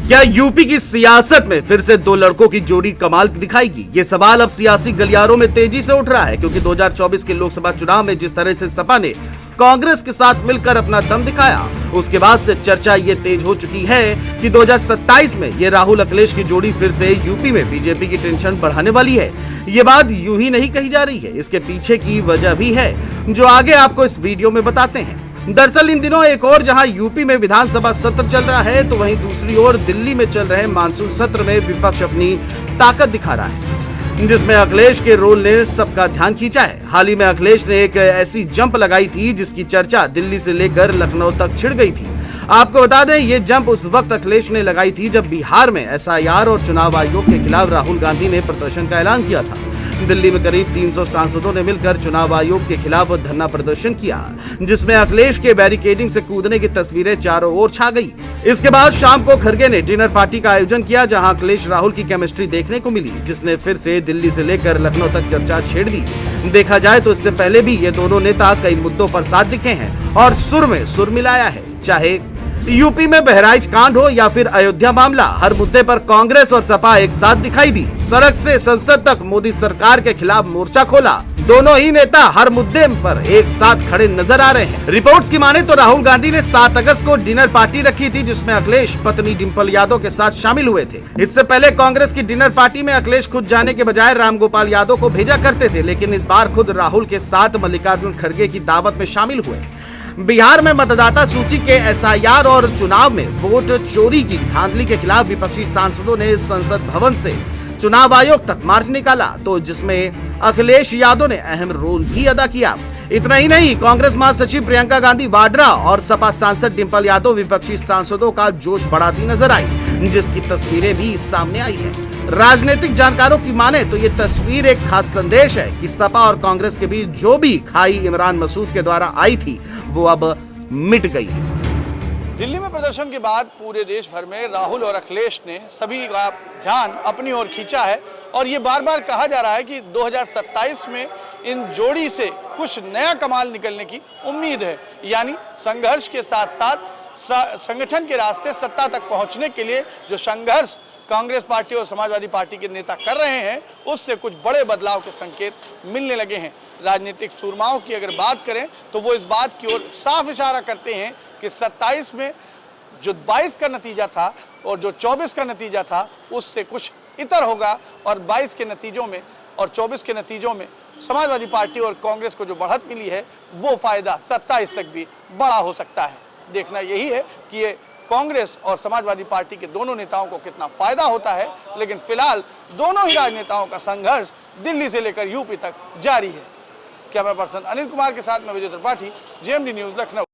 क्या यूपी की सियासत में फिर से दो लड़कों की जोड़ी कमाल दिखाएगी? ये सवाल अब सियासी गलियारों में तेजी से उठ रहा है, क्योंकि 2024 के लोकसभा चुनाव में जिस तरह से सपा ने कांग्रेस के साथ मिलकर अपना दम दिखाया, उसके बाद से चर्चा ये तेज हो चुकी है कि 2027 में ये राहुल अखिलेश की जोड़ी फिर से यूपी में बीजेपी की टेंशन बढ़ाने वाली है। ये बात यूं ही नहीं कही जा रही है, इसके पीछे की वजह भी है, जो आगे आपको इस वीडियो में बताते हैं। दरअसल इन दिनों एक और जहां यूपी में विधानसभा सत्र चल रहा है, तो वहीं दूसरी ओर दिल्ली में चल रहे मानसून सत्र में विपक्ष अपनी ताकत दिखा रहा है, जिसमें अखिलेश के रोल ने सबका ध्यान खींचा है। हाल ही में अखिलेश ने एक ऐसी जंप लगाई थी जिसकी चर्चा दिल्ली से लेकर लखनऊ तक छिड़ गई थी। आपको बता दें, ये जंप उस वक्त अखिलेश ने लगाई थी जब बिहार में एसआईआर और चुनाव आयोग के खिलाफ राहुल गांधी ने प्रदर्शन का ऐलान किया था। दिल्ली में करीब 300 सांसदों ने मिलकर चुनाव आयोग के खिलाफ धरना प्रदर्शन किया, जिसमें अखिलेश के बैरिकेडिंग से कूदने की तस्वीरें चारों ओर छा गई। इसके बाद शाम को खड़गे ने डिनर पार्टी का आयोजन किया, जहां अखिलेश राहुल की केमिस्ट्री देखने को मिली, जिसने फिर से दिल्ली से लेकर लखनऊ तक चर्चा छेड़ दी। देखा जाए तो इससे पहले भी ये दोनों नेता कई मुद्दों पर साथ दिखे हैं और सुर में सुर मिलाया है। चाहे यूपी में बहराइच कांड हो या फिर अयोध्या मामला, हर मुद्दे पर कांग्रेस और सपा एक साथ दिखाई दी। सड़क से संसद तक मोदी सरकार के खिलाफ मोर्चा खोला। दोनों ही नेता हर मुद्दे पर एक साथ खड़े नजर आ रहे हैं। रिपोर्ट्स की माने तो राहुल गांधी ने 7 अगस्त को डिनर पार्टी रखी थी, जिसमें अखिलेश पत्नी डिंपल यादव के साथ शामिल हुए थे। इससे पहले कांग्रेस की डिनर पार्टी में अखिलेश खुद जाने के बजाय रामगोपाल यादव को भेजा करते थे, लेकिन इस बार खुद राहुल के साथ मल्लिकार्जुन खड़गे की दावत में शामिल हुए। बिहार में मतदाता सूची के एसआईआर और चुनाव में वोट चोरी की धांधली के खिलाफ विपक्षी सांसदों ने संसद भवन से चुनाव आयोग तक मार्च निकाला, तो जिसमें अखिलेश यादव ने अहम रोल भी अदा किया। इतना ही नहीं, कांग्रेस महासचिव प्रियंका गांधी वाड्रा और सपा सांसद डिंपल यादव विपक्षी सांसदों का जोश बढ़ाती नजर आई, जिसकी तस्वीरें भी सामने आई है। राजनीतिक जानकारों की माने तो ये तस्वीर एक खास संदेश है कि सपा और कांग्रेस के बीच जो भी खाई इमरान मसूद के द्वारा आई थी, वो अब मिट गई है। दिल्ली में प्रदर्शन के बाद पूरे देश भर में राहुल और अखिलेश ने सभी का ध्यान अपनी ओर खींचा है, और ये बार बार कहा जा रहा है कि 2027 में इन जोड़ी से कुछ नया कमाल निकलने की उम्मीद है। यानी संघर्ष के साथ साथ संगठन के रास्ते सत्ता तक पहुंचने के लिए जो संघर्ष कांग्रेस पार्टी और समाजवादी पार्टी के नेता कर रहे हैं, उससे कुछ बड़े बदलाव के संकेत मिलने लगे हैं। राजनीतिक सूरमाओं की अगर बात करें तो वो इस बात की ओर साफ इशारा करते हैं कि 27 में जो 22 का नतीजा था और जो 24 का नतीजा था, उससे कुछ इतर होगा, और 22 के नतीजों में और 24 के नतीजों में समाजवादी पार्टी और कांग्रेस को जो बढ़त मिली है, वो फायदा 27 तक भी बड़ा हो सकता है। देखना यही है कि ये कांग्रेस और समाजवादी पार्टी के दोनों नेताओं को कितना फायदा होता है, लेकिन फिलहाल दोनों ही राजनेताओं का संघर्ष दिल्ली से लेकर यूपी तक जारी है। कैमरा पर्सन अनिल कुमार के साथ मैं विजय त्रिपाठी, जेएमडी न्यूज़, लखनऊ।